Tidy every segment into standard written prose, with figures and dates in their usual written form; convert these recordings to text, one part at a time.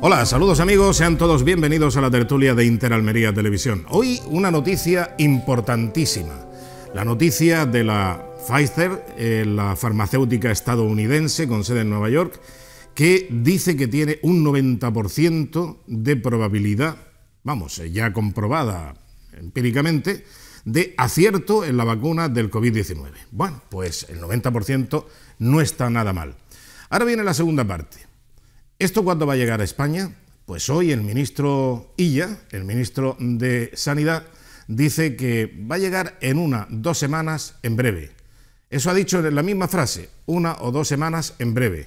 Hola, saludos amigos, sean todos bienvenidos a la tertulia de Interalmería Televisión. Hoy una noticia importantísima, la noticia de la Pfizer, la farmacéutica estadounidense con sede en Nueva York, que dice que tiene un 90% de probabilidad, vamos, ya comprobada empíricamente, de acierto en la vacuna del COVID-19. Bueno, pues el 90% no está nada mal. Ahora viene la segunda parte. ¿Esto cuándo va a llegar a España? Pues hoy el ministro Illa, el ministro de Sanidad, dice que va a llegar en 1 o 2 semanas en breve. Eso ha dicho en la misma frase, 1 o 2 semanas en breve.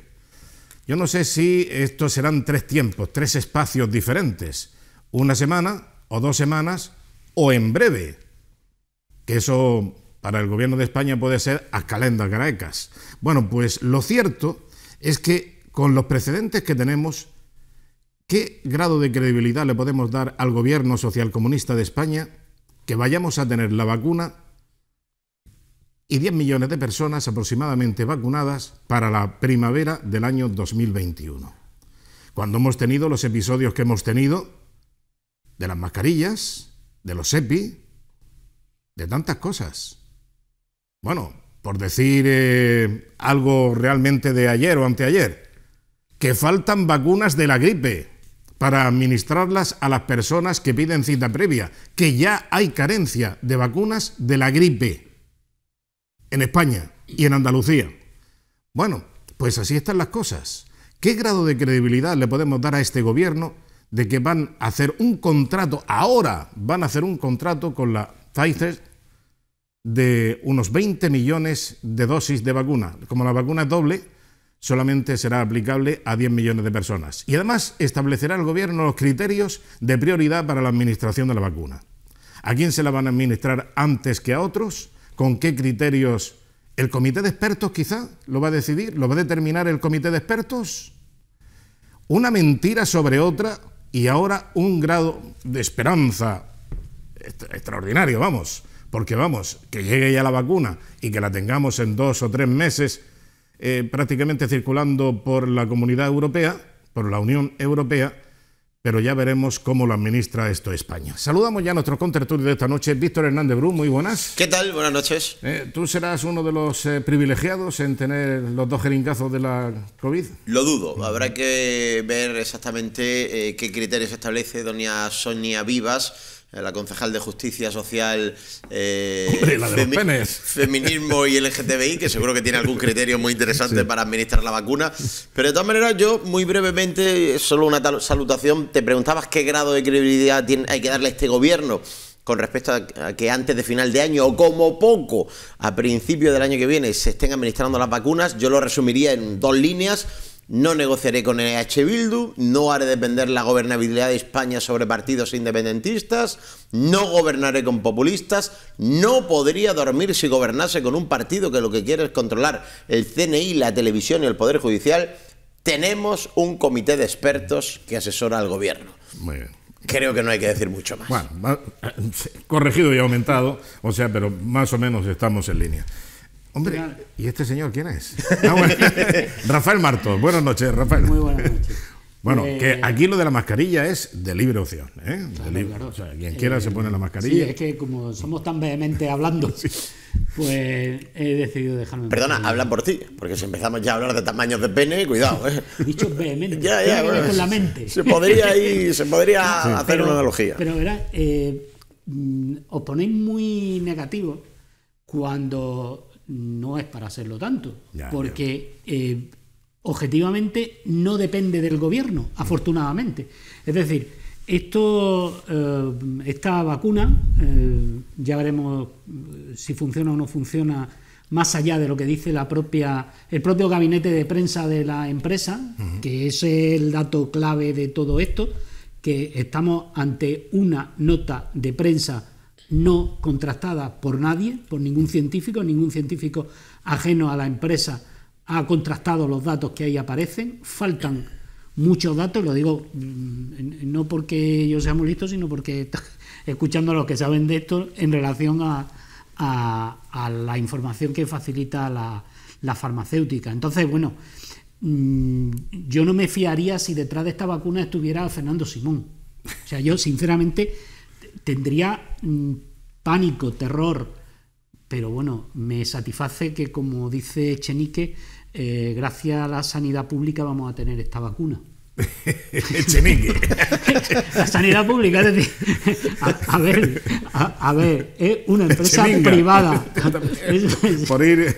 Yo no sé si estos serán 3 tiempos, 3 espacios diferentes. 1 semana o 2 semanas o en breve. Que eso para el gobierno de España puede ser a calenda Caracas. Bueno, pues lo cierto es que con los precedentes que tenemos, ¿qué grado de credibilidad le podemos dar al gobierno socialcomunista de España que vayamos a tener la vacuna y 10 millones de personas aproximadamente vacunadas para la primavera del año 2021? Cuando hemos tenido los episodios que hemos tenido de las mascarillas, de los EPI, de tantas cosas. Bueno, por decir algo realmente de ayer o anteayer, que faltan vacunas de la gripe para administrarlas a las personas que piden cita previa, que ya hay carencia de vacunas de la gripe en España y en Andalucía. Bueno, pues así están las cosas. ¿Qué grado de credibilidad le podemos dar a este gobierno de que van a hacer un contrato, ahora van a hacer un contrato con la Pfizer de unos 20 millones de dosis de vacuna? Como la vacuna es doble, solamente será aplicable a 10 millones de personas. Y además establecerá el gobierno los criterios de prioridad para la administración de la vacuna. ¿A quién se la van a administrar antes que a otros? ¿Con qué criterios? ¿El comité de expertos quizá lo va a decidir? ¿Lo va a determinar el comité de expertos? Una mentira sobre otra y ahora un grado de esperanza extraordinario, vamos. Porque vamos, que llegue ya la vacuna y que la tengamos en 2 o 3 meses prácticamente circulando por la Comunidad Europea, por la Unión Europea, pero ya veremos cómo lo administra esto España. Saludamos ya a nuestros contertulios de esta noche. Víctor Hernández Bru, muy buenas. ¿Qué tal? Buenas noches. ¿Tú serás uno de los privilegiados en tener los 2 jeringazos de la COVID? Lo dudo. Habrá que ver exactamente qué criterios establece doña Sonia Vivas, la concejal de Justicia Social, Hombre, la de los penes. Feminismo y LGTBI, que seguro que tiene algún criterio muy interesante para administrar la vacuna. Pero de todas maneras, yo muy brevemente, solo una salutación, te preguntabas qué grado de credibilidad hay que darle a este gobierno con respecto a que antes de final de año o como poco a principio del año que viene se estén administrando las vacunas. Yo lo resumiría en 2 líneas. No negociaré con EH Bildu, no haré depender la gobernabilidad de España sobre partidos independentistas, no gobernaré con populistas, no podría dormir si gobernase con un partido que lo que quiere es controlar el CNI, la televisión y el Poder Judicial. Tenemos un comité de expertos que asesora al gobierno. Muy bien. Creo que no hay que decir mucho más. Bueno, corregido y aumentado, o sea, pero más o menos estamos en línea. Hombre, ¿y este señor quién es? Bueno, Rafael Martos. Buenas noches, Rafael. Muy buenas noches. Bueno, que aquí lo de la mascarilla es de libre opción, ¿eh? Claro. O sea, quien quiera se pone la mascarilla. Sí, es que como somos tan vehementes hablando, sí, pues he decidido dejarme... Perdona, habla por ti, porque si empezamos ya a hablar de tamaños de pene, cuidado, ¿eh? He dicho vehemente, ya, bueno, con la mente. Se podría hacer una analogía. Pero verás, os ponéis muy negativos cuando no es para hacerlo tanto, porque objetivamente no depende del gobierno, afortunadamente. Es decir, esta vacuna, ya veremos si funciona o no funciona, más allá de lo que dice el propio gabinete de prensa de la empresa, que ese es el dato clave de todo esto, que estamos ante una nota de prensa no contrastada por nadie, por ningún científico ajeno a la empresa ha contrastado los datos que ahí aparecen. Faltan muchos datos, lo digo no porque yo sea muy listo, sino porque escuchando a los que saben de esto en relación a la información que facilita la farmacéutica. Entonces, bueno, yo no me fiaría si detrás de esta vacuna estuviera Fernando Simón. O sea, yo sinceramente tendría pánico, terror, pero bueno, me satisface que, como dice Echenique, gracias a la sanidad pública vamos a tener esta vacuna. Echenique. La sanidad pública, es decir, a ver, es una empresa privada. Por ir...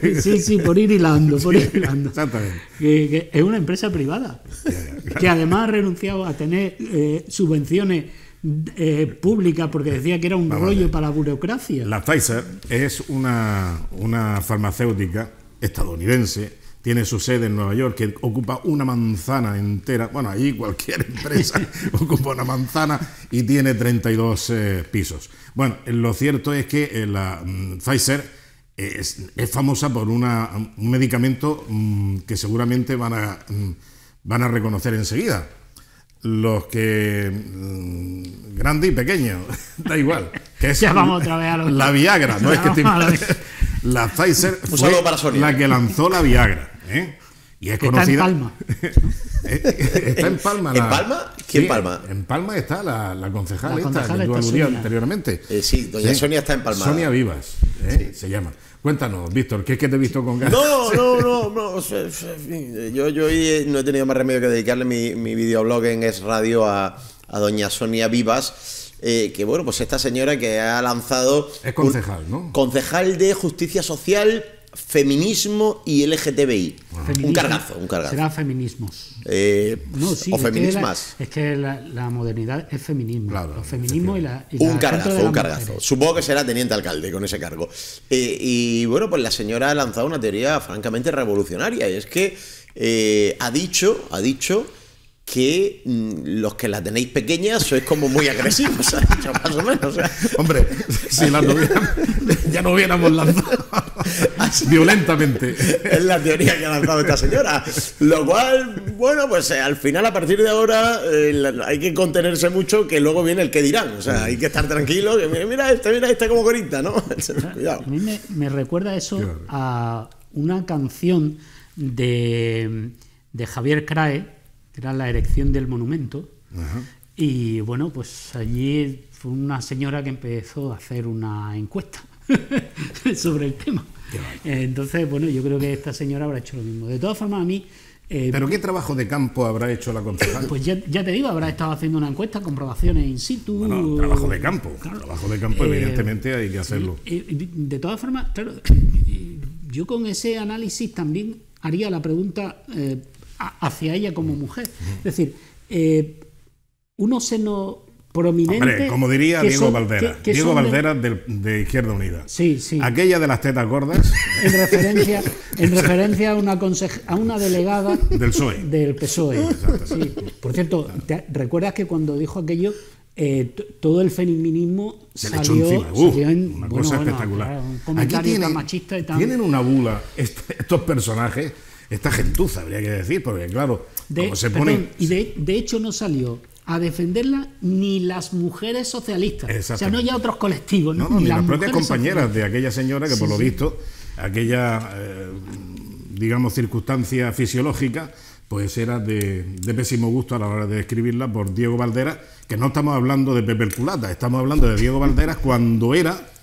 por ir hilando. Exactamente. Que es una empresa privada, que además ha renunciado a tener subvenciones públicas porque decía que era un rollo para la burocracia. La Pfizer es una farmacéutica estadounidense. Tiene su sede en Nueva York, que ocupa una manzana entera. Bueno, allí cualquier empresa ocupa una manzana y tiene 32 pisos. Bueno, lo cierto es que la Pfizer es famosa por un medicamento que seguramente van a reconocer enseguida. Los que... grande y pequeño, da igual. Que es ya vamos otra vez a la Viagra, no es que la Pfizer fue la que lanzó la Viagra, y es conocida. Está en Palma. Está en Palma. ¿En Palma? ¿Quién sí, Palma? En Palma está la concejal la esta que tú aludías anteriormente. Sí, doña Sonia está en Palma. Sonia Vivas, se llama. Cuéntanos, Víctor, ¿qué es que te he visto con ganas? No. Yo hoy no he tenido más remedio que dedicarle mi videoblog en Es Radio a doña Sonia Vivas. Que bueno, pues esta señora que ha lanzado... Es concejal, ¿no? Concejal de Justicia Social, Feminismo y LGTBI. Un cargazo. Será feminismos. O feminismas. Es que la modernidad es feminismo. Claro, los feminismos un cargazo. Supongo que será teniente alcalde con ese cargo. Y bueno, pues la señora ha lanzado una teoría francamente revolucionaria. Y es que ha dicho que los que la tenéis pequeña sois como muy agresivos, más o menos. Hombre, si la ya no hubiéramos lanzado violentamente. Es la teoría que ha lanzado esta señora. Lo cual, bueno, pues al final, a partir de ahora, hay que contenerse mucho, que luego viene el que dirán. O sea, hay que estar tranquilo, que mira este como corita, ¿no? Cuidado. A mí me recuerda eso a una canción de Javier Crae, que era La erección del monumento. Ajá. Y bueno, pues allí fue una señora que empezó a hacer una encuesta sobre el tema. Entonces, bueno, yo creo que esta señora habrá hecho lo mismo. De todas formas, a mí... ¿Pero qué trabajo de campo habrá hecho la concejal? Pues ya te digo, habrá estado haciendo una encuesta, comprobaciones in situ... Bueno, trabajo de campo. Claro. Trabajo de campo, evidentemente, hay que hacerlo. De todas formas, claro, yo con ese análisis también haría la pregunta... hacia ella como mujer. Es decir, unos senos prominentes... Hombre, como diría Diego Valderas. Diego Valderas de Izquierda Unida. Sí. Aquella de las tetas gordas. En referencia a una delegada del PSOE. Del PSOE. Sí. Por cierto, ¿recuerdas que cuando dijo aquello, todo el feminismo salió en una cosa espectacular? Claro, un comentario tan machista y tan... Tienen una bula estos personajes... Esta gentuza, habría que decir, porque claro, como se pone... Y de hecho no salió a defenderla ni las mujeres socialistas. O sea, no ya otros colectivos. Ni las propias compañeras de aquella señora que, por lo visto, aquella, digamos, circunstancia fisiológica, pues era de pésimo gusto a la hora de escribirla por Diego Valderas, que no estamos hablando de Pepe el Culata, estamos hablando de Diego Valderas cuando era...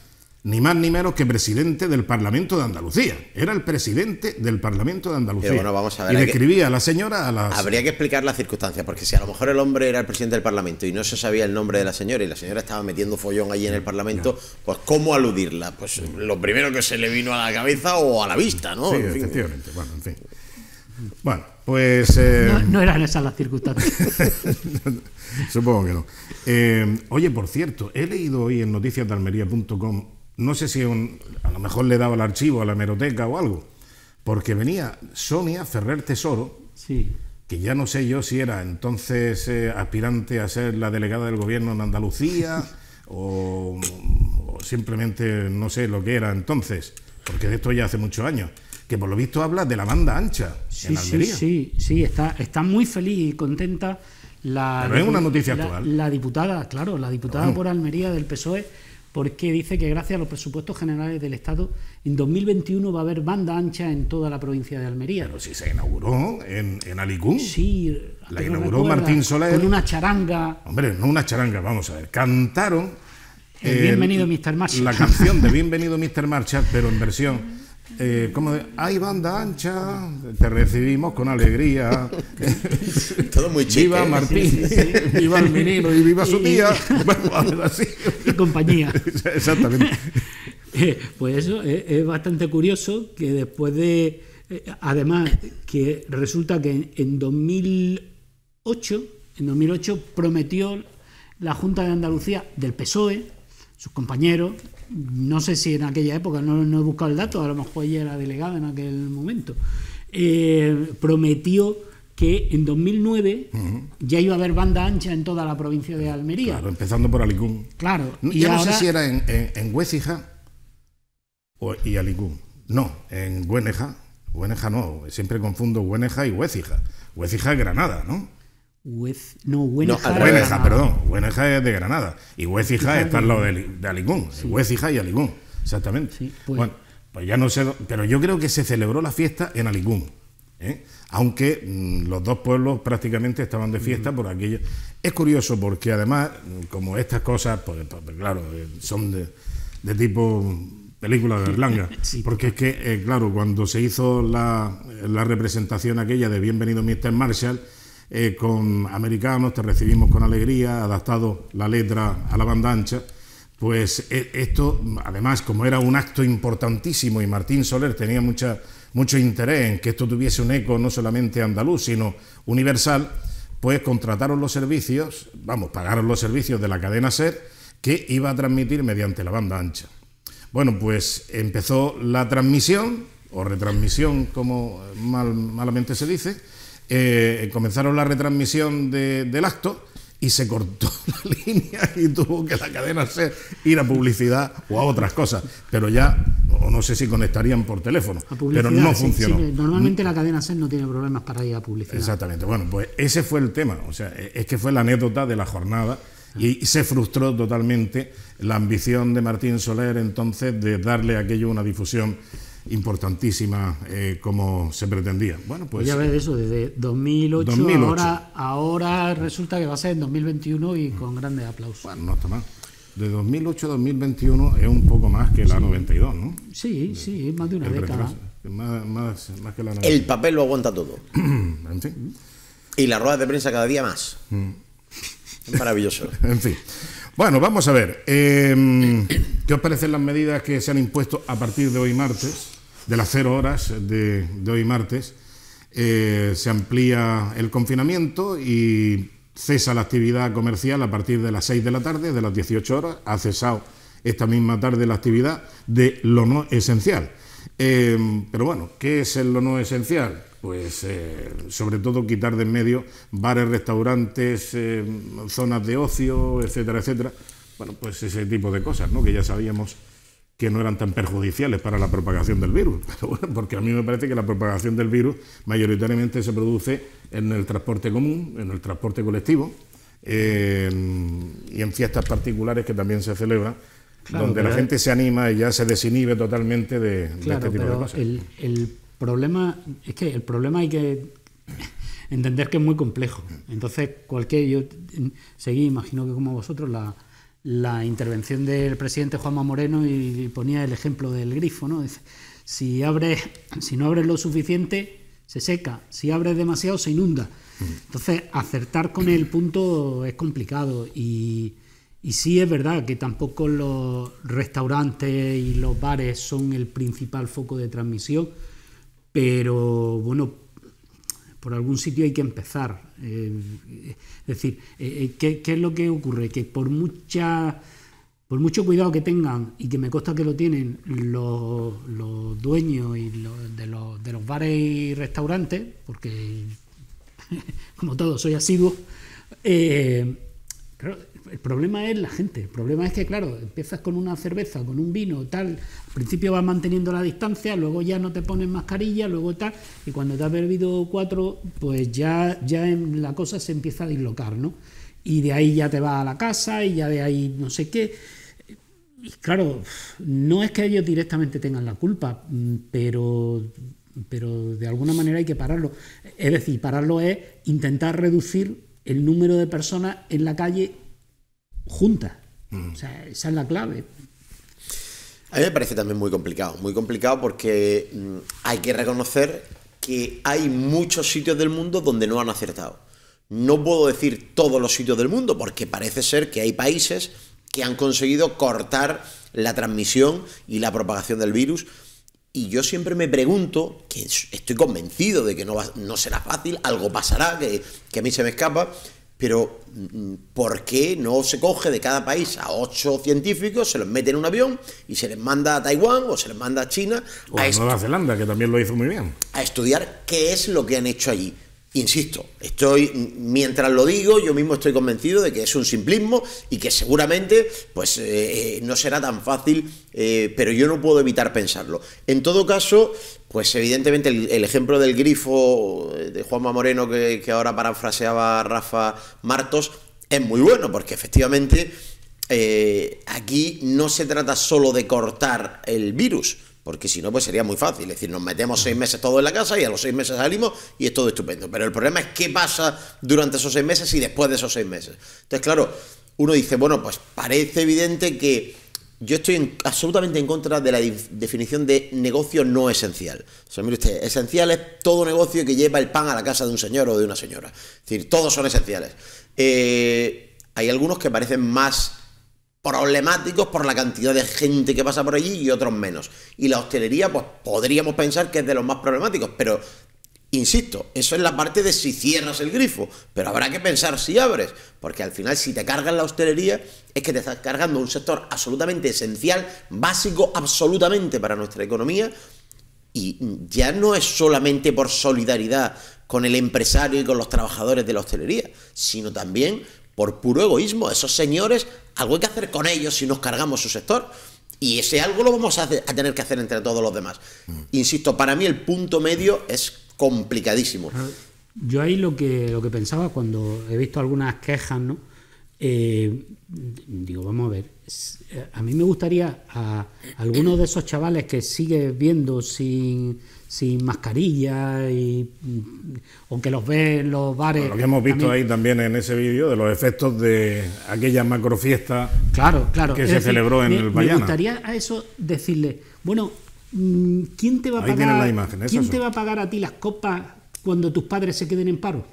ni más ni menos que presidente del Parlamento de Andalucía. Era el presidente del Parlamento de Andalucía. Pero bueno, vamos a ver, y le escribía a la señora... Habría que explicar las circunstancias, porque si a lo mejor el hombre era el presidente del Parlamento y no se sabía el nombre de la señora y la señora estaba metiendo follón allí en el Parlamento, pues ¿cómo aludirla? Pues lo primero que se le vino a la cabeza o a la vista, ¿no? Sí, efectivamente. Bueno, en fin. Bueno, pues... No eran esas las circunstancias. Supongo que no. Oye, por cierto, he leído hoy en noticiasdealmería.com, no sé si a lo mejor le daba el archivo a la hemeroteca o algo, porque venía Sonia Ferrer Tesoro, sí, que ya no sé yo si era entonces aspirante a ser la delegada del gobierno en Andalucía o simplemente no sé lo que era entonces, porque de esto ya hace muchos años, que por lo visto habla de la banda ancha en Almería. Sí, está muy feliz y contenta pero es una noticia actual. La diputada, claro, la diputada por Almería del PSOE, porque dice que gracias a los presupuestos generales del Estado, en 2021 va a haber banda ancha en toda la provincia de Almería. Pero si se inauguró en Alicún. Sí, la inauguró Martín Soler. Con una charanga. Hombre, no una charanga, vamos a ver. Cantaron Bienvenido Mr. Marshall. La canción de Bienvenido Mr. Marshall, pero en versión como de hay banda ancha, te recibimos con alegría. Todo muy chique. Viva Martín, viva el menino y viva su tía. Bueno, así. Y compañía. Exactamente. Pues eso es bastante curioso que después de... además, que resulta que en 2008 prometió la Junta de Andalucía del PSOE, sus compañeros, no sé si en aquella época, no he buscado el dato, a lo mejor ella era delegada en aquel momento, prometió que en 2009 ya iba a haber banda ancha en toda la provincia de Almería. Claro, empezando por Alicún. Claro. Y ya ahora, no sé si era en Huécija y Alicún. No, en Güeneja. Güeneja no, siempre confundo Güeneja y Huécija. Huécija es Granada, ¿no? Güeneja, perdón. Güeneja es de Granada. Y Huécija está al lado de Alicún. Sí. Huécija y Alicún, exactamente. Sí, pues. Bueno, pues ya no sé, pero yo creo que se celebró la fiesta en Alicún. Aunque los dos pueblos prácticamente estaban de fiesta por aquello. Es curioso porque además, como estas cosas, pues claro, son de tipo película de Berlanga, sí. Porque es que, claro, cuando se hizo la representación aquella de Bienvenido Mr. Marshall, con americanos, te recibimos con alegría, adaptado la letra a la banda ancha, pues esto, además, como era un acto importantísimo y Martín Soler tenía mucho interés en que esto tuviese un eco no solamente andaluz, sino universal, pues contrataron los servicios, pagaron los servicios de la cadena SER, que iba a transmitir mediante la banda ancha. Bueno, pues empezó la transmisión, o retransmisión, como malamente se dice. Comenzaron la retransmisión del acto y se cortó la línea y tuvo que la cadena SER ir a publicidad o a otras cosas, pero ya, o no sé si conectarían por teléfono, pero no funcionó. Sí, normalmente la cadena SER no tiene problemas para ir a publicidad. Exactamente, bueno, pues ese fue el tema, o sea, es que fue la anécdota de la jornada y se frustró totalmente la ambición de Martín Soler entonces de darle a aquello una difusión importantísima como se pretendía. Bueno, pues ya ves eso, desde 2008. Ahora resulta que va a ser en 2021 y con grandes aplausos. Bueno, no está mal. De 2008 a 2021 es un poco más que la 92, ¿no? Sí, más de una década. Más que la 92. El papel lo aguanta todo. En fin. Y las ruedas de prensa cada día más. Es maravilloso. En fin. Bueno, vamos a ver. ¿Qué os parecen las medidas que se han impuesto a partir de hoy martes? De las 0 horas de hoy martes. Se amplía el confinamiento y cesa la actividad comercial a partir de las 6 de la tarde, de las 18 horas. Ha cesado esta misma tarde la actividad de lo no esencial. Pero bueno, ¿qué es lo no esencial? Pues sobre todo quitar de en medio bares, restaurantes, zonas de ocio, etcétera, etcétera. Bueno, pues ese tipo de cosas, ¿no? Que ya sabíamos que no eran tan perjudiciales para la propagación del virus. Pero bueno, porque a mí me parece que la propagación del virus mayoritariamente se produce en el transporte común, en el transporte colectivo y en fiestas particulares que también se celebran, claro, donde la gente se anima y ya se desinhibe totalmente de este tipo de cosas. El problema hay que entender que es muy complejo. Entonces, yo seguí, imagino que como vosotros, la intervención del presidente Juanma Moreno y ponía el ejemplo del grifo, ¿no? Dice, si no abres lo suficiente, se seca. Si abres demasiado, se inunda. Entonces, acertar con el punto es complicado y sí es verdad que tampoco los restaurantes y los bares son el principal foco de transmisión, pero bueno, por algún sitio hay que empezar. Es decir, ¿qué es lo que ocurre? Que por mucho cuidado que tengan, y que me consta que lo tienen los dueños y de los bares y restaurantes, porque como todo soy asiduo, claro, el problema es la gente. El problema es que, claro, empiezas con una cerveza, con un vino, tal, al principio vas manteniendo la distancia, luego ya no te pones mascarilla, luego tal, y cuando te has bebido 4, pues ya la cosa se empieza a dislocar, ¿no? Y de ahí ya te vas a la casa y ya de ahí no sé qué. Y claro, no es que ellos directamente tengan la culpa, pero de alguna manera hay que pararlo. Es decir, pararlo es intentar reducir el número de personas en la calle juntas. O sea, esa es la clave. A mí me parece también muy complicado porque hay que reconocer que hay muchos sitios del mundo donde no han acertado. No puedo decir todos los sitios del mundo porque parece ser que hay países que han conseguido cortar la transmisión y la propagación del virus. Y yo siempre me pregunto, que estoy convencido de que no será fácil, algo pasará, que a mí se me escapa, pero ¿por qué no se coge de cada país a 8 científicos, se los mete en un avión y se les manda a Taiwán o se les manda a China o a Nueva Zelanda, que también lo hizo muy bien, a estudiar qué es lo que han hecho allí? Insisto, mientras lo digo, yo mismo estoy convencido de que es un simplismo y que seguramente pues no será tan fácil, pero yo no puedo evitar pensarlo. En todo caso, pues evidentemente el ejemplo del grifo de Juanma Moreno, que ahora parafraseaba Rafa Martos, es muy bueno, porque efectivamente aquí no se trata solo de cortar el virus, porque si no, pues sería muy fácil. Es decir, nos metemos 6 meses todos en la casa y a los 6 meses salimos y es todo estupendo. Pero el problema es qué pasa durante esos 6 meses y después de esos 6 meses. Entonces, claro, uno dice, bueno, pues parece evidente que yo estoy absolutamente en contra de la definición de negocio no esencial. O sea, mire usted, esencial es todo negocio que lleva el pan a la casa de un señor o de una señora. Es decir, todos son esenciales. Hay algunos que parecen más problemáticos por la cantidad de gente que pasa por allí y otros menos. Y la hostelería, pues podríamos pensar que es de los más problemáticos, pero insisto, eso es la parte de si cierras el grifo, pero habrá que pensar si abres, porque al final si te cargas la hostelería es que te estás cargando un sector absolutamente esencial, básico absolutamente para nuestra economía, y ya no es solamente por solidaridad con el empresario y con los trabajadores de la hostelería, sino también por puro egoísmo. Esos señores, algo hay que hacer con ellos si nos cargamos su sector. Y ese algo lo vamos a tener que hacer entre todos los demás. Insisto, para mí el punto medio es complicadísimo. Yo ahí lo que pensaba cuando he visto algunas quejas, ¿no? Digo, vamos a ver. A mí me gustaría a algunos de esos chavales que sigues viendo sin mascarilla o que los ves en los bares. Bueno, lo que hemos visto ahí también en ese vídeo de los efectos de aquella macrofiesta que se celebró en el Bayana. Me gustaría a eso decirle, bueno, ¿quién te va a ahí pagar? La imagen, ¿Quién te va a pagar a ti las copas cuando tus padres se queden en paro?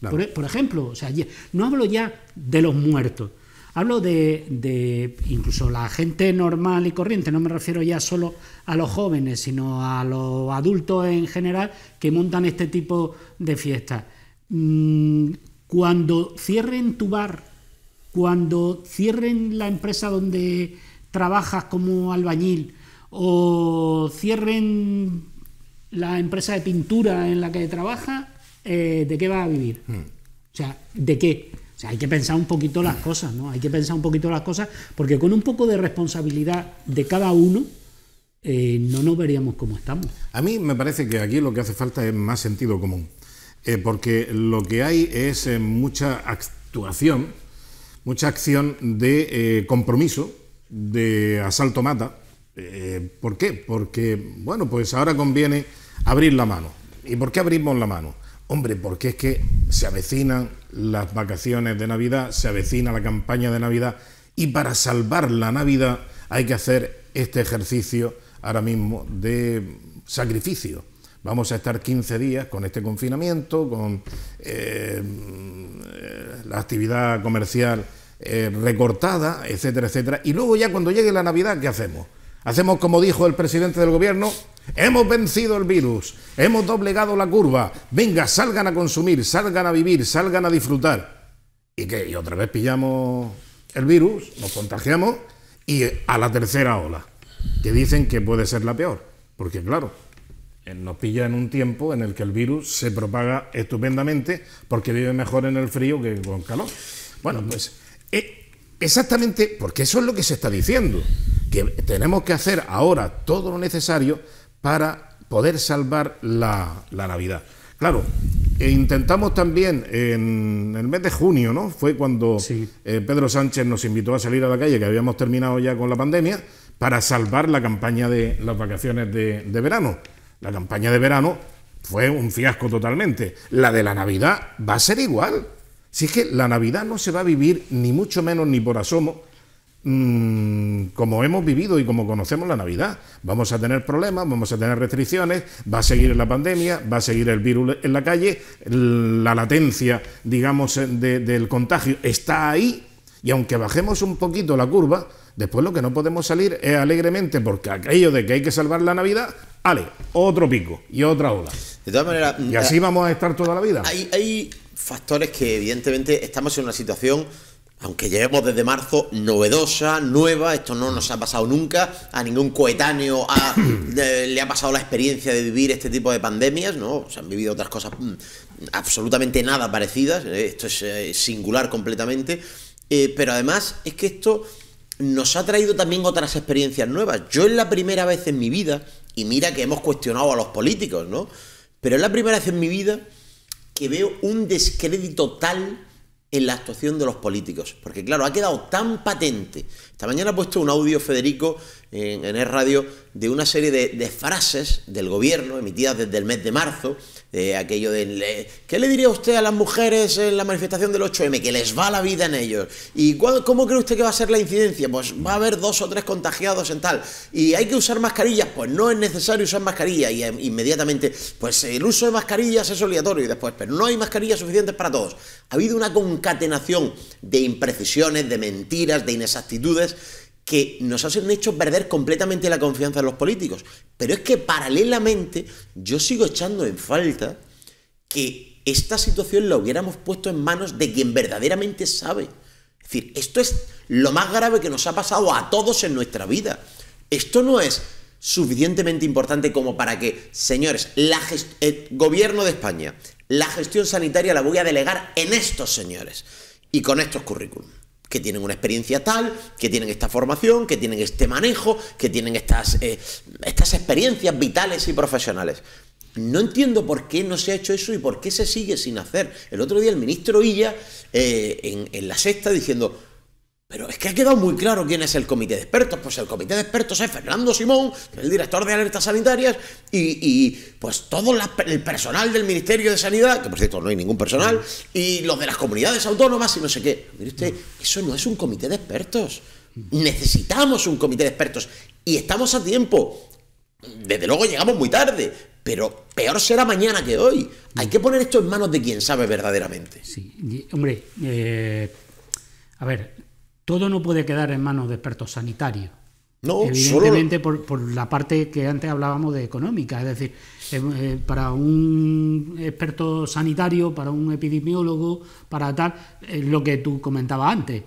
Claro. Por ejemplo, o sea, no hablo ya de los muertos. Hablo de incluso la gente normal y corriente, no me refiero ya solo a los jóvenes, sino a los adultos en general que montan este tipo de fiestas. Cuando cierren tu bar, cuando cierren la empresa donde trabajas como albañil, o cierren la empresa de pintura en la que trabajas, ¿de qué vas a vivir? O sea, ¿de qué? O sea, hay que pensar un poquito las cosas, ¿no? Hay que pensar un poquito las cosas, porque con un poco de responsabilidad de cada uno, no nos veríamos como estamos. A mí me parece que aquí lo que hace falta es más sentido común, porque lo que hay es mucha actuación, mucha acción de compromiso, de asalto-mata. ¿Por qué? Porque, bueno, pues ahora conviene abrir la mano. ¿Y por qué abrimos la mano? Hombre, porque es que se avecinan las vacaciones de Navidad, se avecina la campaña de Navidad, y para salvar la Navidad hay que hacer este ejercicio ahora mismo de sacrificio. Vamos a estar 15 días con este confinamiento, con la actividad comercial recortada, etcétera, etcétera. Y luego ya cuando llegue la Navidad, ¿qué hacemos? Hacemos como dijo el presidente del gobierno: hemos vencido el virus, hemos doblegado la curva, venga, salgan a consumir, salgan a vivir, salgan a disfrutar. ¿Y qué? Y otra vez pillamos el virus, nos contagiamos, y a la tercera ola, que dicen que puede ser la peor, porque claro, nos pilla en un tiempo en el que el virus se propaga estupendamente, porque vive mejor en el frío que con calor. Bueno, pues exactamente, porque eso es lo que se está diciendo, que tenemos que hacer ahora todo lo necesario para poder salvar la Navidad. Claro, intentamos también en el mes de junio, ¿no? Fue cuando Sí. Pedro Sánchez nos invitó a salir a la calle, que habíamos terminado ya con la pandemia, para salvar la campaña de las vacaciones de verano. La campaña de verano fue un fiasco totalmente. La de la Navidad va a ser igual. Si es que la Navidad no se va a vivir ni mucho menos ni por asomo como hemos vivido y como conocemos la Navidad. Vamos a tener problemas, vamos a tener restricciones, va a seguir la pandemia, va a seguir el virus en la calle, la latencia, digamos, del contagio está ahí, y aunque bajemos un poquito la curva, después lo que no podemos salir es alegremente, porque aquello de que hay que salvar la Navidad, ale, otro pico y otra ola. De todas maneras, Y así vamos a estar toda la vida. hay factores que evidentemente estamos en una situación, aunque llevemos desde marzo, novedosa, nueva. Esto no nos ha pasado nunca, a ningún coetáneo le ha pasado la experiencia de vivir este tipo de pandemias, ¿no? Se han vivido otras cosas absolutamente nada parecidas. Esto es singular completamente, pero además es que esto nos ha traído también otras experiencias nuevas. Yo es la primera vez en mi vida, y mira que hemos cuestionado a los políticos, ¿no? Pero es la primera vez en mi vida que veo un descrédito tal en la actuación de los políticos, porque claro, ha quedado tan patente. Esta mañana he puesto un audio, Federico, en Es Radio, de una serie de frases del gobierno emitidas desde el mes de marzo, aquello de ¿qué le diría usted a las mujeres en la manifestación del 8M? Que les va la vida en ellos. ¿Y cómo cree usted que va a ser la incidencia? Pues va a haber 2 o 3 contagiados en tal. ¿Y hay que usar mascarillas? Pues no es necesario usar mascarilla. Y inmediatamente, pues el uso de mascarillas es obligatorio. Y después, pero no hay mascarillas suficientes para todos. Ha habido una concatenación de imprecisiones, de mentiras, de inexactitudes, que nos han hecho perder completamente la confianza en los políticos. Pero es que paralelamente yo sigo echando en falta que esta situación la hubiéramos puesto en manos de quien verdaderamente sabe. Es decir, esto es lo más grave que nos ha pasado a todos en nuestra vida. Esto no es suficientemente importante como para que, señores, el gobierno de España, la gestión sanitaria la voy a delegar en estos señores y con estos currículum, que tienen una experiencia tal, que tienen esta formación, que tienen este manejo, que tienen estas experiencias vitales y profesionales. No entiendo por qué no se ha hecho eso y por qué se sigue sin hacer. El otro día el ministro Illa, en La Sexta, diciendo: pero es que ha quedado muy claro quién es el comité de expertos. Pues el comité de expertos es Fernando Simón, el director de alertas sanitarias, y pues todo el personal del Ministerio de Sanidad, que por cierto no hay ningún personal, y los de las comunidades autónomas y no sé qué. Mire usted, eso no es un comité de expertos. Necesitamos un comité de expertos y estamos a tiempo. Desde luego llegamos muy tarde, pero peor será mañana que hoy. Hay que poner esto en manos de quien sabe verdaderamente. Sí, hombre, a ver, todo no puede quedar en manos de expertos sanitarios. No, evidentemente por la parte que antes hablábamos de económica, es decir, para un experto sanitario, para un epidemiólogo, para tal, es lo que tú comentabas antes.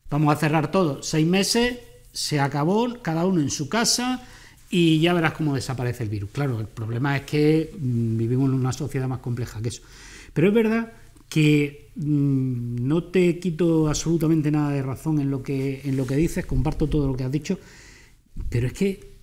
Vamos a cerrar todo, 6 meses, se acabó, cada uno en su casa y ya verás cómo desaparece el virus. Claro, el problema es que vivimos en una sociedad más compleja que eso. Pero es verdad que no te quito absolutamente nada de razón en lo que dices, comparto todo lo que has dicho, pero es que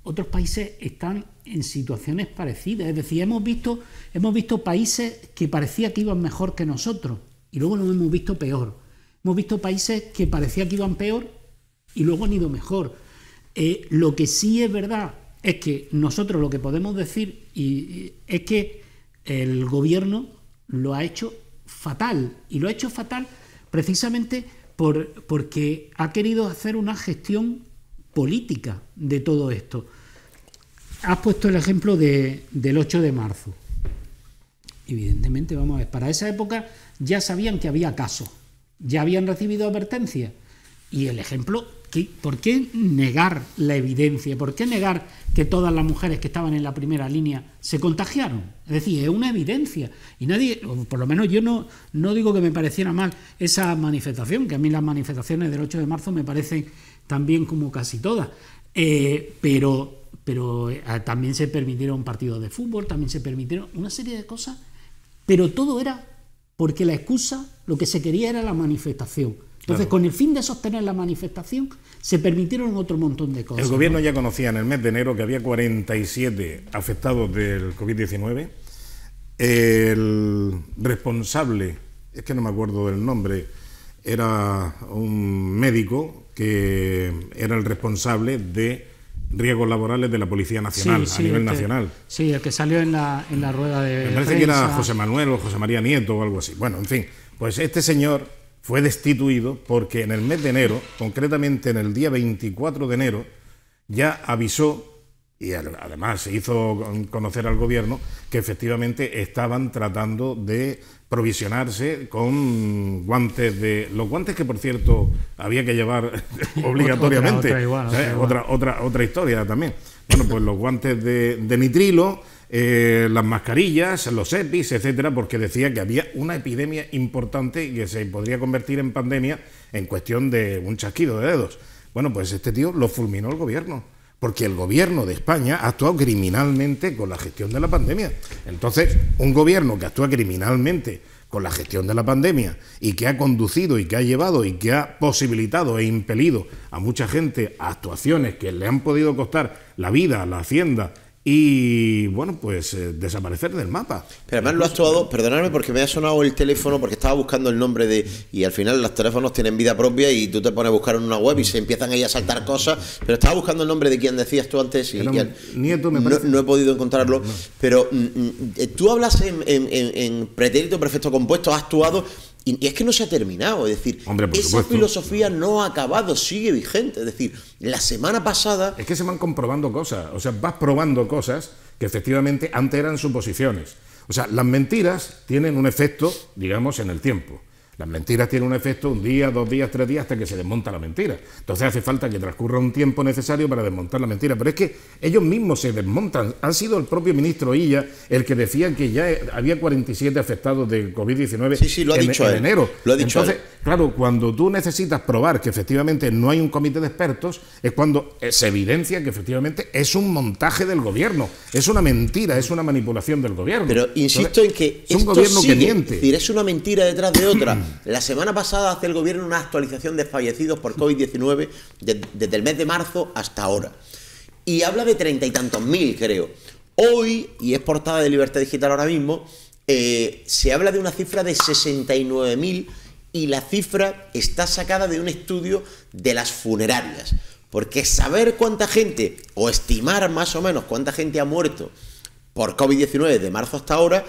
otros países están en situaciones parecidas. Es decir, hemos visto países que parecía que iban mejor que nosotros y luego los hemos visto peor. Hemos visto países que parecía que iban peor y luego han ido mejor. Lo que sí es verdad es que nosotros lo que podemos decir es que el gobierno lo ha hecho fatal, y lo ha hecho fatal precisamente porque ha querido hacer una gestión política de todo esto. Has puesto el ejemplo del 8 de marzo. Evidentemente, vamos a ver, para esa época ya sabían que había casos, ya habían recibido advertencias, y el ejemplo, ¿por qué negar la evidencia? ¿Por qué negar que todas las mujeres que estaban en la primera línea se contagiaron? Es decir, es una evidencia. Y nadie, o por lo menos yo no digo que me pareciera mal esa manifestación, que a mí las manifestaciones del 8 de marzo me parecen también como casi todas. Pero también se permitieron partidos de fútbol, también se permitieron una serie de cosas, pero todo era porque la excusa, lo que se quería era la manifestación. Entonces, con el fin de sostener la manifestación, se permitieron otro montón de cosas. El gobierno ya conocía en el mes de enero que había 47 afectados del COVID-19. el responsable, es que no me acuerdo del nombre, era un médico que era el responsable de riesgos laborales de la Policía Nacional, a nivel nacional. Sí, el que salió en la rueda de Me parece prensa. que era José Manuel o José María Nieto o algo así. Bueno, en fin, pues este señor fue destituido porque en el mes de enero, concretamente en el día 24 de enero, ya avisó, y además se hizo conocer al gobierno, que efectivamente estaban tratando de provisionarse con guantes los guantes que, por cierto, había que llevar obligatoriamente. Otra historia también. Bueno, pues los guantes de nitrilo, las mascarillas, los EPIs, etcétera, porque decía que había una epidemia importante y que se podría convertir en pandemia en cuestión de un chasquido de dedos. Bueno, pues este tío lo fulminó el gobierno, porque el gobierno de España ha actuado criminalmente con la gestión de la pandemia. Entonces, un gobierno que actúa criminalmente con la gestión de la pandemia y que ha conducido y que ha llevado y que ha posibilitado e impelido a mucha gente a actuaciones que le han podido costar la vida, la hacienda y, bueno, pues desaparecer del mapa. Pero además lo ha actuado, perdonadme porque me ha sonado el teléfono, porque estaba buscando el nombre de... Y al final los teléfonos tienen vida propia y tú te pones a buscar en una web y se empiezan ahí a saltar cosas, pero estaba buscando el nombre de quien decías tú antes y Nieto, me parece. No he podido encontrarlo, pero tú hablas en pretérito perfecto compuesto, has actuado... Y es que no se ha terminado, es decir, hombre, por esa supuesto. filosofía no ha acabado, sigue vigente. Es decir, la semana pasada... Es que se van comprobando cosas, o sea, vas probando cosas que efectivamente antes eran suposiciones. O sea, las mentiras tienen un efecto, digamos, en el tiempo. Las mentiras tienen un efecto un día, 2 días, 3 días, hasta que se desmonta la mentira. Entonces hace falta que transcurra un tiempo necesario para desmontar la mentira. Pero es que ellos mismos se desmontan. Ha sido el propio ministro Illa el que decía que ya había 47 afectados de COVID-19 sí, lo ha dicho en enero. Lo ha dicho. Entonces, claro, cuando tú necesitas probar que efectivamente no hay un comité de expertos, es cuando se evidencia que efectivamente es un montaje del gobierno, es una mentira, es una manipulación del gobierno. Pero insisto en que es un gobierno que miente. Es decir, es una mentira detrás de otra. La semana pasada hace el gobierno una actualización de fallecidos por COVID-19 desde el mes de marzo hasta ahora. Y habla de 30 y tantos mil, creo. Hoy, y es portada de Libertad Digital ahora mismo, se habla de una cifra de 69.000 y la cifra está sacada de un estudio de las funerarias. Porque saber cuánta gente, o estimar más o menos cuánta gente ha muerto por COVID-19 de marzo hasta ahora,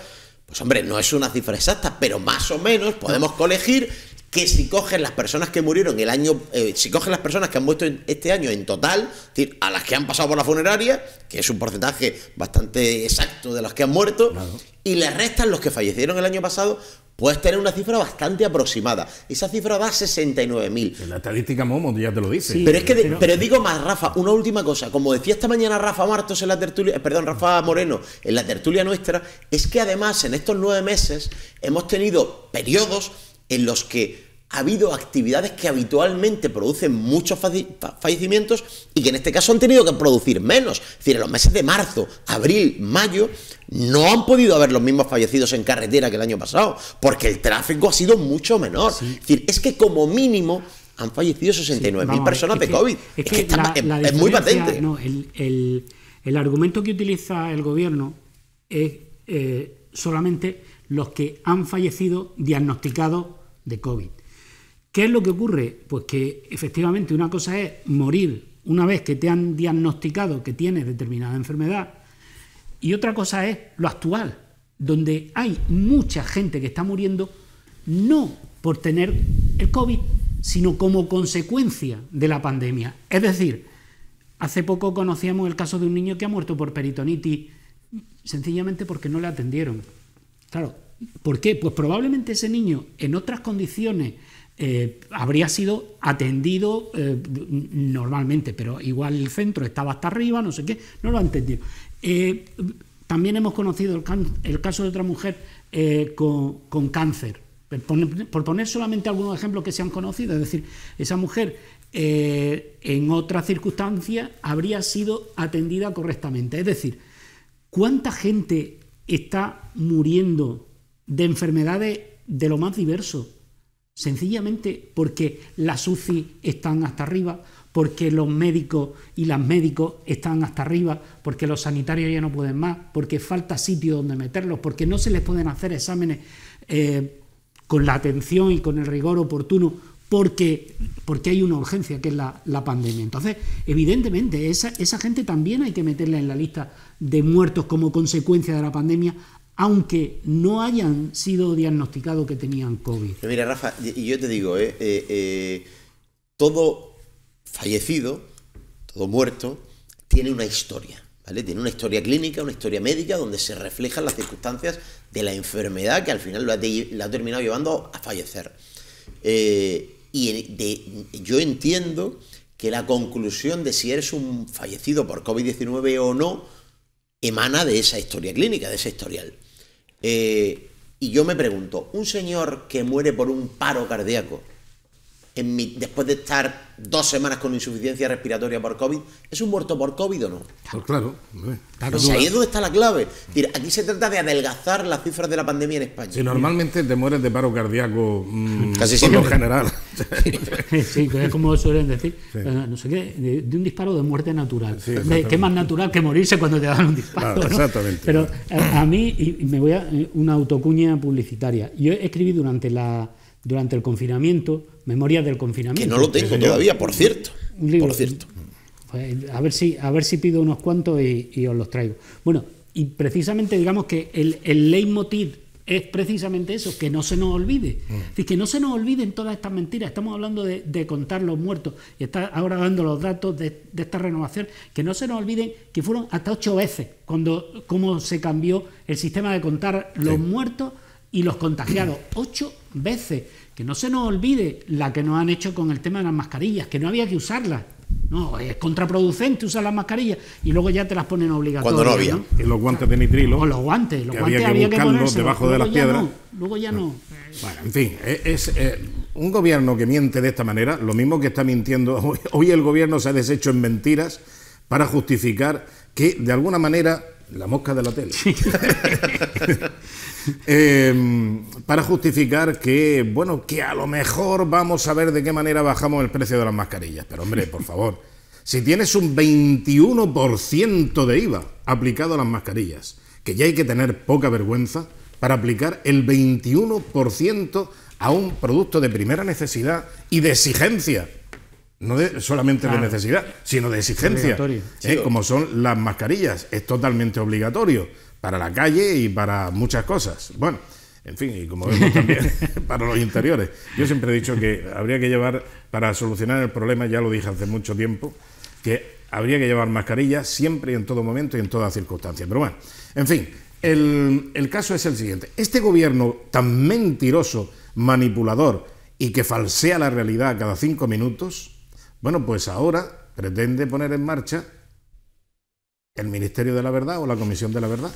pues hombre, no es una cifra exacta, pero más o menos podemos colegir que si cogen las personas que murieron el año, si cogen las personas que han muerto este año en total, es decir, a las que han pasado por la funeraria, que es un porcentaje bastante exacto de las que han muerto, claro, y le restan los que fallecieron el año pasado, puedes tener una cifra bastante aproximada. Esa cifra da 69.000. En la estadística Momo ya te lo dice. Sí, pero es que pero digo más, Rafa, una última cosa. Como decía esta mañana Rafa Martos en la tertulia, Rafa Moreno en la tertulia nuestra, es que además en estos 9 meses hemos tenido periodos en los que ha habido actividades que habitualmente producen muchos fallecimientos y que en este caso han tenido que producir menos. Es decir, en los meses de marzo, abril, mayo, no han podido haber los mismos fallecidos en carretera que el año pasado, porque el tráfico ha sido mucho menor. Sí. Es decir, es que como mínimo han fallecido 69.000 personas de COVID. Es muy patente. No, el argumento que utiliza el gobierno es solamente los que han fallecido diagnosticados de COVID. ¿Qué es lo que ocurre? Pues que efectivamente una cosa es morir una vez que te han diagnosticado que tienes determinada enfermedad y otra cosa es lo actual, donde hay mucha gente que está muriendo no por tener el COVID, sino como consecuencia de la pandemia. Es decir, hace poco conocíamos el caso de un niño que ha muerto por peritonitis sencillamente porque no le atendieron. Claro, ¿por qué? Pues probablemente ese niño en otras condiciones habría sido atendido normalmente, pero igual el centro estaba hasta arriba, no sé qué, no lo ha entendido. También hemos conocido el caso de otra mujer con cáncer, por poner solamente algunos ejemplos que se han conocido. Es decir, esa mujer en otras circunstancias habría sido atendida correctamente. Es decir, ¿cuánta gente está muriendo de enfermedades de lo más diverso? Sencillamente porque las UCI están hasta arriba, porque los médicos y las médicos están hasta arriba, porque los sanitarios ya no pueden más, porque falta sitio donde meterlos, porque no se les pueden hacer exámenes con la atención y con el rigor oportuno, porque hay una urgencia que es la pandemia. Entonces, evidentemente, esa gente también hay que meterla en la lista de muertos como consecuencia de la pandemia, aunque no hayan sido diagnosticados que tenían COVID. Mira, Rafa, y yo te digo, todo fallecido, todo muerto, tiene una historia, ¿vale? Tiene una historia clínica, una historia médica, donde se reflejan las circunstancias de la enfermedad que al final lo ha terminado llevando a fallecer. Yo entiendo que la conclusión de si eres un fallecido por COVID-19 o no emana de esa historia clínica, de ese historial. Y yo me pregunto, un señor que muere por un paro cardíaco después de estar 2 semanas con insuficiencia respiratoria por COVID, ¿es un muerto por COVID o no? Pues claro. Pues ahí es donde está la clave. Es decir, aquí se trata de adelgazar las cifras de la pandemia en España. Si normalmente te mueres de paro cardíaco casi siempre en general. Sí, es como suelen decir, no sé qué, de un disparo de muerte natural. Sí, qué más natural que morirse cuando te dan un disparo. Claro, exactamente. Pero a mí, y me voy a una autocuña publicitaria. Yo escribí durante el confinamiento, Memorias del confinamiento. Que no lo tengo todavía, por cierto. Un libro. Por cierto. Pues, a ver si pido unos cuantos y os los traigo. Bueno, y precisamente digamos que el leitmotiv es precisamente eso, que no se nos olvide. Es decir, que no se nos olviden todas estas mentiras. Estamos hablando de contar los muertos y está ahora dando los datos de esta renovación. Que no se nos olviden que fueron hasta 8 veces cómo se cambió el sistema de contar los muertos y los contagiados. 8 veces. Que no se nos olvide la que nos han hecho con el tema de las mascarillas, que no había que usarlas. No, es contraproducente usar las mascarillas y luego ya te las ponen obligatorias. Cuando no había. ¿No? Y los guantes de nitrilo. O los guantes había que ponerlos debajo de las piedras. Luego ya no. Bueno, en fin, es un gobierno que miente de esta manera, lo mismo que está mintiendo. Hoy el gobierno se ha deshecho en mentiras para justificar que, de alguna manera, la mosca de la tele. Sí. Para justificar que, bueno, que a lo mejor vamos a ver de qué manera bajamos el precio de las mascarillas. Pero, hombre, por favor, si tienes un 21% de IVA aplicado a las mascarillas, que ya hay que tener poca vergüenza para aplicar el 21% a un producto de primera necesidad y de exigencia, no solamente de necesidad, sino de exigencia, como son las mascarillas. Es totalmente obligatorio para la calle y para muchas cosas. Bueno, en fin, y como vemos también para los interiores. Yo siempre he dicho que habría que llevar, para solucionar el problema, ya lo dije hace mucho tiempo, que habría que llevar mascarillas siempre y en todo momento y en todas circunstancias. Pero bueno, en fin, el caso es el siguiente. Este gobierno tan mentiroso, manipulador y que falsea la realidad cada 5 minutos, bueno, pues ahora pretende poner en marcha el Ministerio de la Verdad o la Comisión de la Verdad.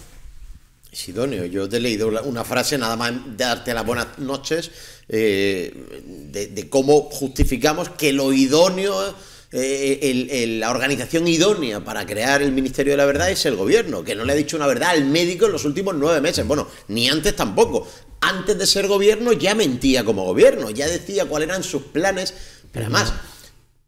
Sidonio, yo te he leído una frase, nada más darte las buenas noches, de cómo justificamos que lo idóneo, la organización idónea para crear el Ministerio de la Verdad es el gobierno, que no le ha dicho una verdad al médico en los últimos 9 meses. Bueno, ni antes tampoco. Antes de ser gobierno ya mentía como gobierno, ya decía cuáles eran sus planes, pero además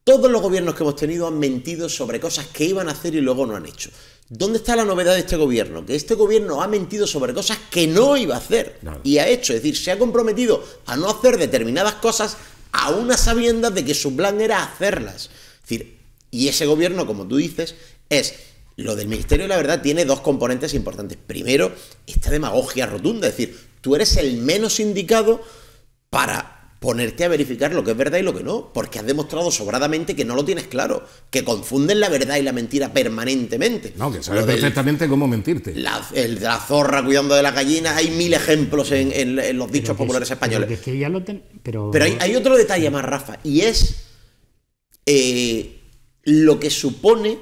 todos los gobiernos que hemos tenido han mentido sobre cosas que iban a hacer y luego no han hecho. ¿Dónde está la novedad de este gobierno? Que este gobierno ha mentido sobre cosas que no iba a hacer y ha hecho. Es decir, se ha comprometido a no hacer determinadas cosas a unas sabiendas de que su plan era hacerlas. Es decir, y ese gobierno, como tú dices, lo del Ministerio de la Verdad tiene 2 componentes importantes. Primero, esta demagogia rotunda. Es decir, tú eres el menos indicado para ponerte a verificar lo que es verdad y lo que no, porque has demostrado sobradamente que no lo tienes claro, que confunden la verdad y la mentira permanentemente. No, que sabes perfectamente cómo mentirte. La zorra cuidando de las gallinas, hay 1000 ejemplos en los dichos populares españoles. Pero hay otro detalle más, Rafa, y es lo que supone.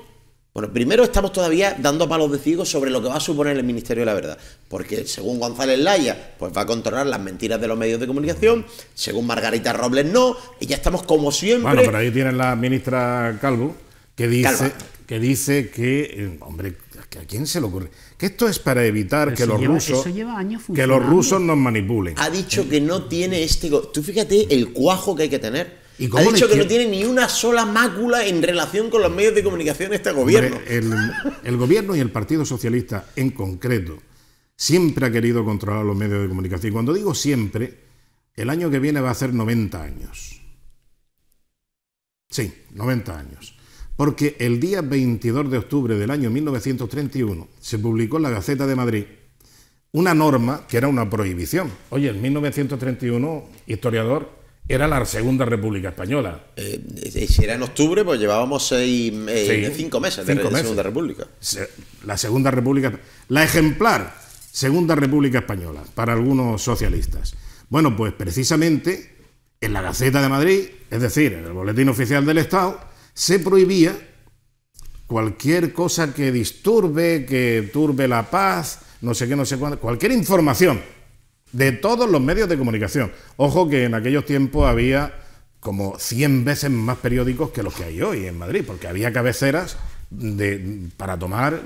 Bueno, primero estamos todavía dando palos de ciego sobre lo que va a suponer el Ministerio de la Verdad, porque según González Laya, pues va a controlar las mentiras de los medios de comunicación, según Margarita Robles no, y ya estamos como siempre. Bueno, pero ahí tienen la ministra Calvo, que dice que, hombre, ¿a quién se le ocurre? Que esto es para evitar que los rusos nos manipulen. Ha dicho que no tiene Tú fíjate el cuajo que hay que tener ¿Y Ha cómo dicho que no izquierda- tiene ni una sola mácula en relación con los medios de comunicación este gobierno. Hombre, el gobierno y el Partido Socialista en concreto siempre ha querido controlar los medios de comunicación. Y cuando digo siempre, el año que viene va a hacer 90 años. Sí, 90 años. Porque el día 22 de octubre del año 1931 se publicó en la Gaceta de Madrid una norma que era una prohibición. Oye, en 1931, historiador, era la Segunda República Española. Si era en octubre, pues llevábamos 5 meses de Segunda República. La Segunda República, la ejemplar Segunda República Española, para algunos socialistas. Bueno, pues precisamente en la Gaceta de Madrid, es decir, en el Boletín Oficial del Estado, se prohibía cualquier cosa que disturbe, que turbe la paz, no sé qué, no sé cuándo, cualquier información de todos los medios de comunicación. Ojo que en aquellos tiempos había como 100 veces más periódicos que los que hay hoy en Madrid, porque había cabeceras para tomar,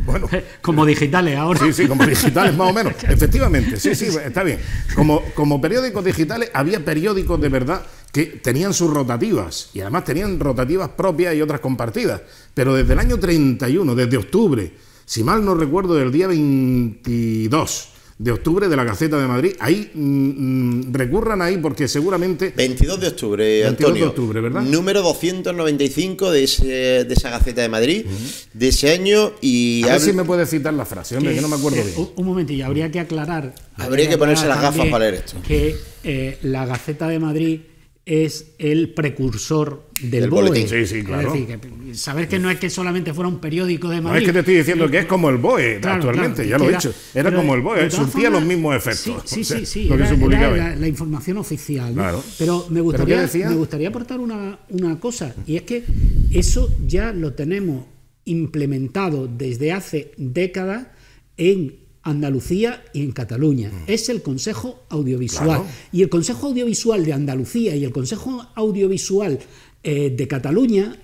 bueno... Como digitales ahora. Sí, como digitales más o menos. Efectivamente, sí, está bien. Como periódicos digitales, había periódicos de verdad que tenían sus rotativas, y además tenían rotativas propias y otras compartidas. Pero desde el año 31, desde octubre, si mal no recuerdo, del día 22 de octubre de la Gaceta de Madrid, ahí recurran ahí porque seguramente... 22 de octubre, Antonio. 22 de octubre, ¿verdad? Número 295 de esa Gaceta de Madrid, de ese año. Y a ver si me puede citar la frase, hombre, que no me acuerdo bien. Un momentillo, habría que aclarar. Habría que ponerse las gafas para leer esto. Que la Gaceta de Madrid es el precursor del BOE. Sí, claro. Es decir, que saber que no es que solamente fuera un periódico de Madrid. No es que te estoy diciendo que es como el BOE actualmente, ya lo he dicho. Era como el BOE, surtía los mismos efectos. Sí. Lo que se publicaba. Era la información oficial, ¿no? Claro. Pero me gustaría aportar una cosa, y es que eso ya lo tenemos implementado desde hace décadas en Andalucía y en Cataluña. Es el Consejo Audiovisual. Claro. Y el Consejo Audiovisual de Andalucía y el Consejo Audiovisual de Cataluña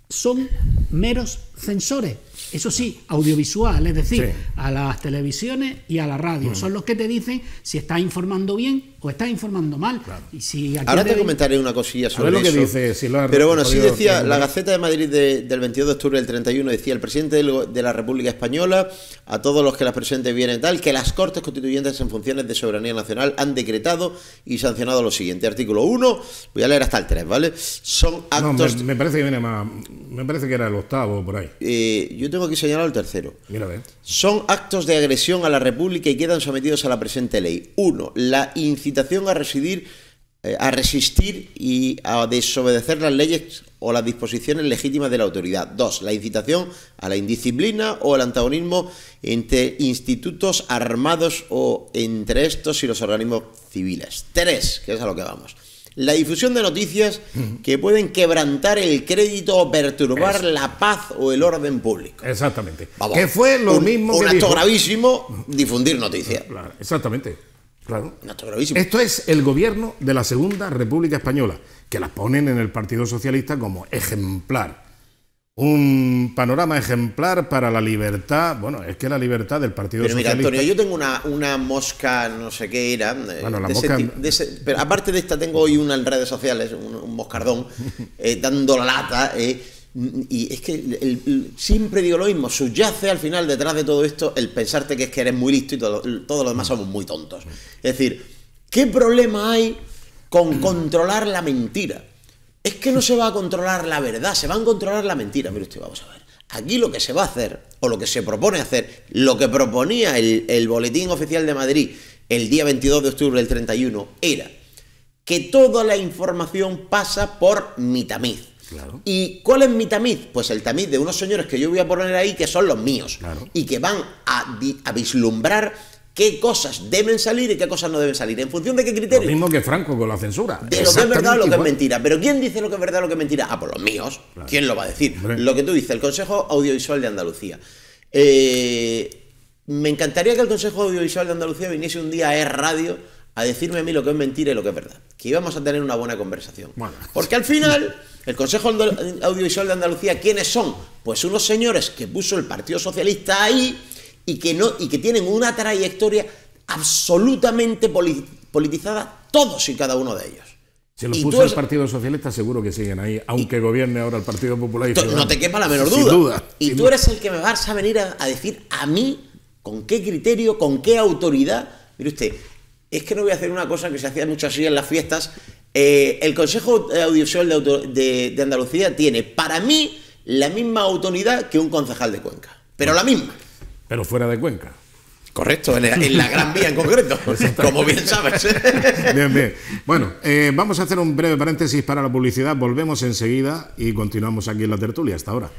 son meros censores. Eso sí, audiovisual, es decir, a las televisiones y a la radio. Son los que te dicen si estás informando bien o estás informando mal. Claro. Y si ahora te comentaré una cosilla sobre lo que eso. dice, si lo pero bueno, sí decía, la Gaceta de Madrid del 22 de octubre del 31 decía: el presidente de la República Española, a todos los que las presenten vienen tal, que las Cortes Constituyentes en funciones de soberanía nacional han decretado y sancionado lo siguiente. Artículo 1, voy a leer hasta el 3, ¿vale? Son actos... No, me parece que viene más... Me parece que era el octavo por ahí. Yo tengo aquí señalado el tercero. Mira, ve. Son actos de agresión a la República y quedan sometidos a la presente ley. 1. La incitación a resistir y a desobedecer las leyes o las disposiciones legítimas de la autoridad. 2. La incitación a la indisciplina o al antagonismo entre institutos armados o entre estos y los organismos civiles. 3. Que es a lo que vamos. La difusión de noticias que pueden quebrantar el crédito o perturbar la paz o el orden público. Exactamente. Vamos, que fue lo mismo que un acto dijo... gravísimo, difundir noticias. Claro, exactamente. Claro. Un acto gravísimo. Esto es el gobierno de la Segunda República Española, que la ponen en el Partido Socialista como ejemplar. Un panorama ejemplar para la libertad. Bueno, es que la libertad del Partido Pero mira, Socialista... Antonio, yo tengo una mosca, no sé qué era. Bueno, la mosca... pero aparte de esta, tengo hoy una en redes sociales, un moscardón, dando la lata. Y es que siempre digo lo mismo: subyace al final, detrás de todo esto, el pensarte que es que eres muy listo y todos los demás somos muy tontos. Es decir, ¿qué problema hay con controlar la mentira? Es que no se va a controlar la verdad, se va a controlar la mentira. Mire usted, vamos a ver. Aquí lo que se va a hacer, o lo que se propone hacer, lo que proponía el Boletín Oficial de Madrid el día 22 de octubre del 31, era que toda la información pasa por mi tamiz. Claro. ¿Y cuál es mi tamiz? Pues el tamiz de unos señores que yo voy a poner ahí, que son los míos. Claro. Y que van a vislumbrar qué cosas deben salir y qué cosas no deben salir. ¿En función de qué criterio? Lo mismo que Franco con la censura. De lo que es verdad o lo que es mentira. ¿Pero quién dice lo que es verdad o lo que es mentira? Ah, pues los míos. Claro. ¿Quién lo va a decir? Hombre. Lo que tú dices, el Consejo Audiovisual de Andalucía. Me encantaría que el Consejo Audiovisual de Andalucía viniese un día a Radio a decirme a mí lo que es mentira y lo que es verdad. Que íbamos a tener una buena conversación. Bueno. Porque al final, el Consejo Audiovisual de Andalucía, ¿quiénes son? Pues unos señores que puso el Partido Socialista ahí y que tienen una trayectoria absolutamente politizada, todos y cada uno de ellos. Si los Y puso tú el Partido Socialista, seguro que siguen ahí, aunque gobierne ahora el Partido Popular y Ciudadanos. No te quepa la menor duda. Sin duda. Y tú eres el que me vas a venir a decir a mí con qué criterio, con qué autoridad. Mire usted, es que no voy a hacer una cosa que se hacía mucho así en las fiestas. El Consejo Audiovisual de Andalucía tiene, para mí, la misma autoridad que un concejal de Cuenca. Pero la misma. Pero fuera de Cuenca. Correcto, en la Gran Vía en concreto, como bien sabes. Bien, bien. Bueno, vamos a hacer un breve paréntesis para la publicidad, volvemos enseguida y continuamos aquí en la tertulia. Hasta ahora.